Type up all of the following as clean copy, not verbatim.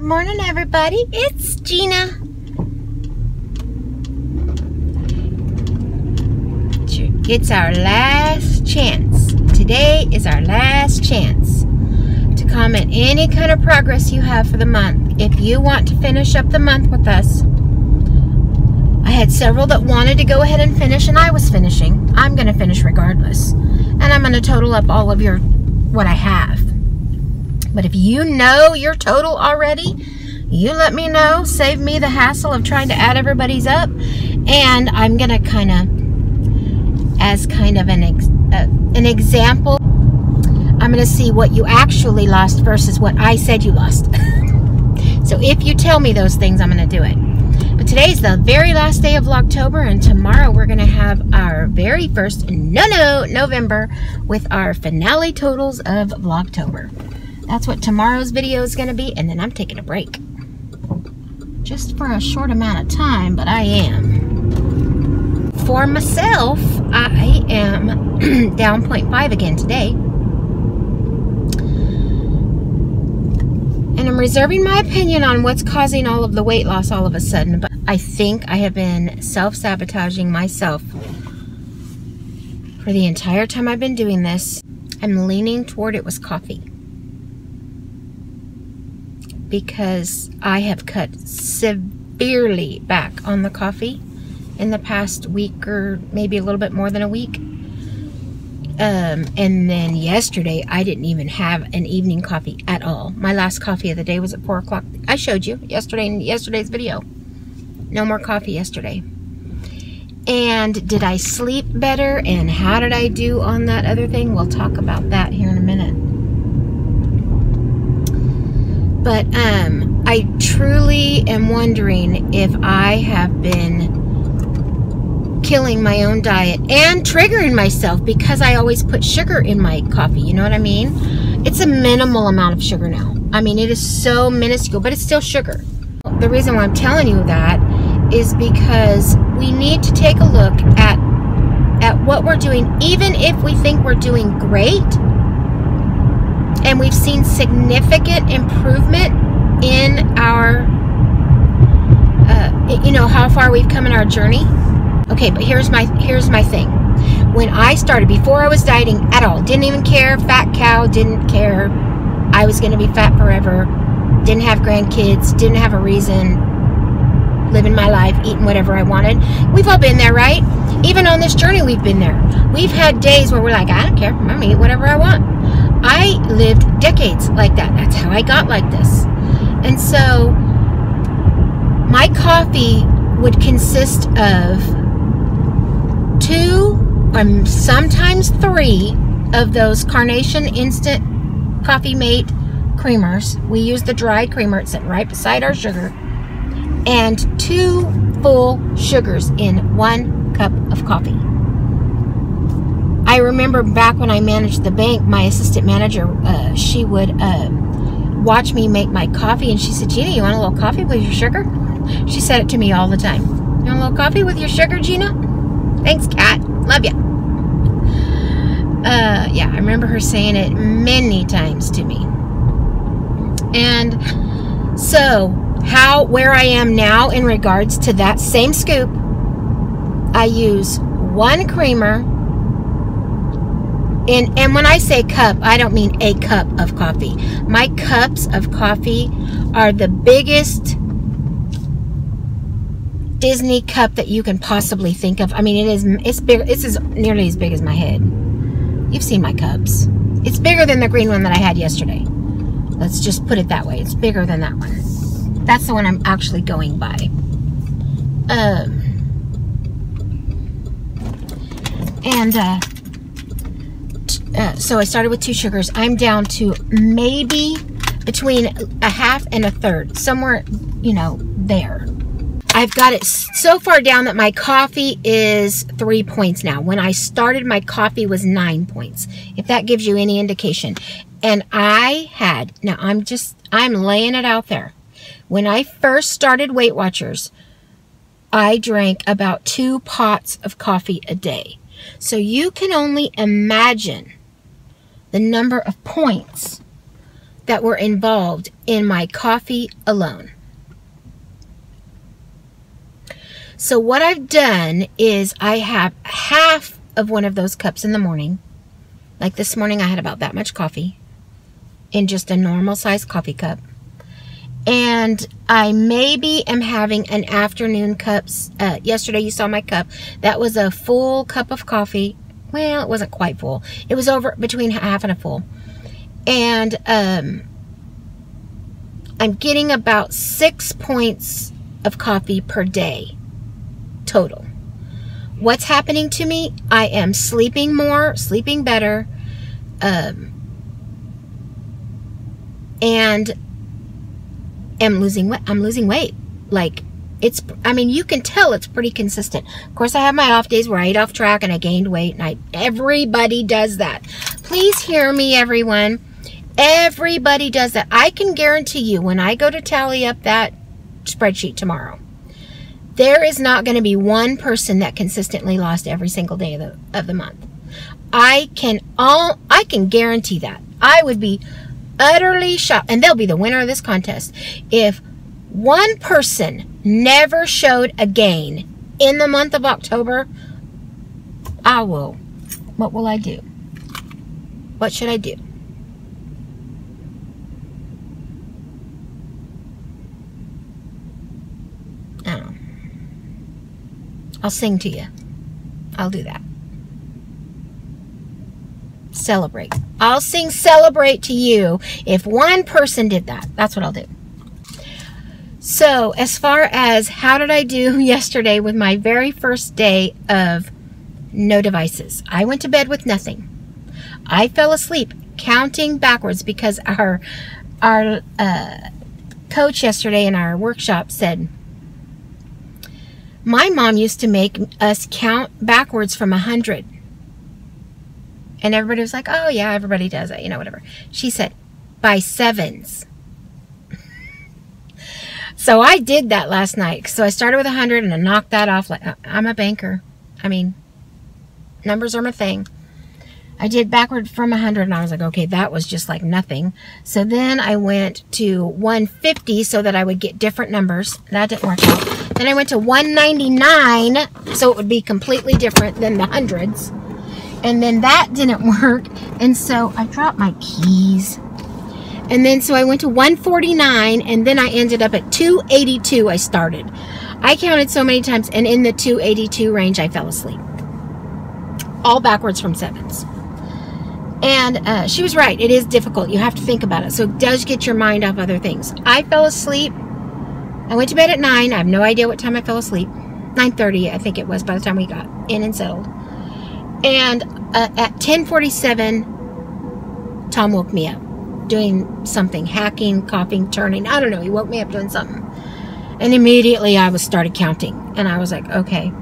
Good morning, everybody. It's Gina. It's our last chance. Today is our last chance to comment any kind of progress you have for the month. If you want to finish up the month with us, I had several that wanted to go ahead and finish, and I was finishing. I'm going to finish regardless. And I'm going to total up all of what I have. But if you know your total already, you let me know. Save me the hassle of trying to add everybody's up. And I'm going to as kind of an example, I'm going to see what you actually lost versus what I said you lost. So if you tell me those things, I'm going to do it. But today's the very last day of Vlogtober, and tomorrow we're going to have our very first November with our finale totals of Vlogtober. That's what tomorrow's video is going to be, and then I'm taking a break. Just for a short amount of time, but I am. For myself, I am down 0.5 again today. And I'm reserving my opinion on what's causing all of the weight loss all of a sudden. But I think I have been self-sabotaging myself for the entire time I've been doing this. I'm leaning toward it was coffee. Because I have cut severely back on the coffee in the past week, or maybe a little bit more than a week. And then yesterday, I didn't even have an evening coffee at all. My last coffee of the day was at 4 o'clock. I showed you yesterday in yesterday's video. No more coffee yesterday. And did I sleep better? And how did I do on that other thing? We'll talk about that here in a minute. But I truly am wondering if I have been killing my own diet and triggering myself because I always put sugar in my coffee. You know what I mean? It's a minimal amount of sugar now. I mean, it is so minuscule, but it's still sugar. The reason why I'm telling you that is because we need to take a look at what we're doing, even if we think we're doing great. And we've seen significant improvement in our, how far we've come in our journey. Okay, but here's my thing. When I started, before I was dieting at all, didn't even care, fat cow, didn't care. I was going to be fat forever. Didn't have grandkids, didn't have a reason. Living my life, eating whatever I wanted. We've all been there, right? Even on this journey, we've been there. We've had days where we're like, I don't care, I'm going to eat whatever I want. I lived decades like that. That's how I got like this. And so my coffee would consist of 2 or sometimes 3 of those Carnation Instant Coffee Mate creamers. We use the dry creamer. It's sitting right beside our sugar. And 2 full sugars in 1 cup of coffee. I remember back when I managed the bank, my assistant manager, she would watch me make my coffee, and she said, Gina, you want a little coffee with your sugar? She said it to me all the time. You want a little coffee with your sugar, Gina? Thanks, Kat. Love ya. Yeah, I remember her saying it many times to me. And so, where I am now in regards to that same scoop, I use 1 creamer. And when I say cup, I don't mean a cup of coffee. My cups of coffee are the biggest Disney cup that you can possibly think of. I mean, it's big. It's nearly as big as my head. You've seen my cups. It's bigger than the green one that I had yesterday. Let's just put it that way. It's bigger than that one. That's the one I'm actually going by. So I started with 2 sugars. I'm down to maybe between a half and a third. Somewhere, there. I've got it so far down that my coffee is 3 points now. When I started, my coffee was 9 points. If that gives you any indication. And I'm laying it out there. When I first started Weight Watchers, I drank about 2 pots of coffee a day. So you can only imagine the number of points that were involved in my coffee alone. So what I've done is I have half of one of those cups in the morning. Like this morning I had about that much coffee in just a normal size coffee cup. And I maybe am having an afternoon cups. Yesterday you saw my cup. That was a full cup of coffee. Well, it wasn't quite full. It was over between half and a full. And I'm getting about 6 points of coffee per day total. What's happening to me? I am sleeping more, sleeping better, and I'm losing weight. Like, it's, I mean, you can tell it's pretty consistent. Of course, I have my off days where I eat off track and I gained weight, and everybody does that. Please hear me, everyone. Everybody does that. I can guarantee you, when I go to tally up that spreadsheet tomorrow, there is not going to be one person that consistently lost every single day of the month. I can guarantee that. I would be utterly shocked, and they'll be the winner of this contest, if one person never showed a gain in the month of October. What will I do? What should I do? I don't know. I'll sing to you. I'll do that. Celebrate. I'll sing celebrate to you if one person did that. That's what I'll do. So, as far as how did I do yesterday with my very first day of no devices, I went to bed with nothing. I fell asleep counting backwards because our coach yesterday in our workshop said, my mom used to make us count backwards from 100. And everybody was like, oh yeah, everybody does that, you know, whatever. She said, by sevens. So I did that last night. So I started with 100 and I knocked that off. Like, I'm a banker. I mean, numbers are my thing. I did backward from 100 and I was like, okay, that was just like nothing. So then I went to 150 so that I would get different numbers. That didn't work out. Then I went to 199 so it would be completely different than the hundreds. And then that didn't work. And so I dropped my keys. And then so I went to 149 and then I ended up at 282 I started. I counted so many times, and in the 282 range I fell asleep. All backwards from sevens. And she was right. It is difficult. You have to think about it. So it does get your mind off other things. I fell asleep. I went to bed at 9. I have no idea what time I fell asleep. 9:30 I think it was by the time we got in and settled. And at 10:47, Tom woke me up doing something, hacking, copying, turning. I don't know. He woke me up doing something. And immediately I started counting. And I was like, okay.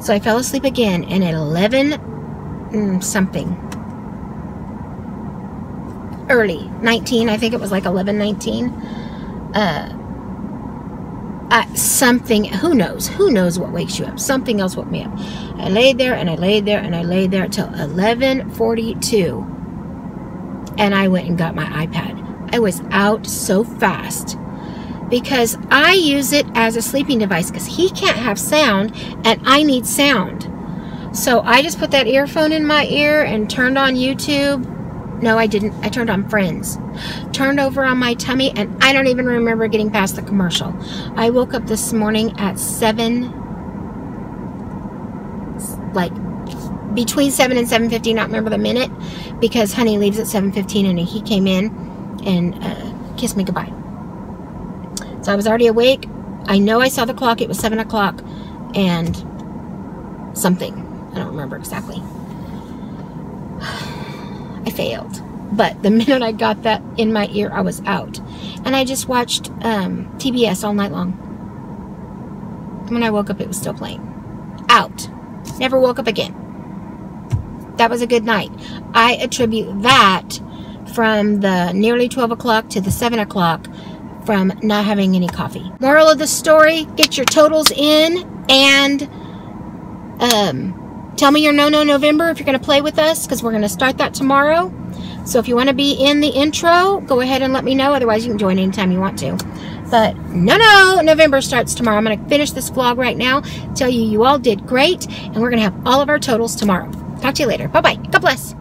So I fell asleep again. And at 11 something, early, 19, I think it was like 11:19, something, who knows what wakes you up. Something else woke me up. I laid there and I laid there and I laid there till 11:42, and I went and got my iPad. I was out so fast because I use it as a sleeping device because he can't have sound and I need sound. So I just put that earphone in my ear and turned on YouTube. No, I didn't. I turned on Friends. Turned over on my tummy, and I don't even remember getting past the commercial. I woke up this morning at 7, like between 7 and 7:50, not remember the minute, because honey leaves at 7:15, and he came in and kissed me goodbye. So I was already awake. I know I saw the clock. It was 7 o'clock and something. I don't remember exactly. I failed. But the minute I got that in my ear, I was out. And I just watched TBS all night long. When I woke up, it was still playing. Out. Never woke up again. That was a good night. I attribute that from the nearly 12 o'clock to the 7 o'clock from not having any coffee. Moral of the story, get your totals in and tell me your No November if you're going to play with us, because we're going to start that tomorrow. So if you want to be in the intro, go ahead and let me know. Otherwise, you can join anytime you want to. But no, November starts tomorrow. I'm going to finish this vlog right now, tell you all did great, and we're going to have all of our totals tomorrow. Talk to you later. Bye-bye. God bless.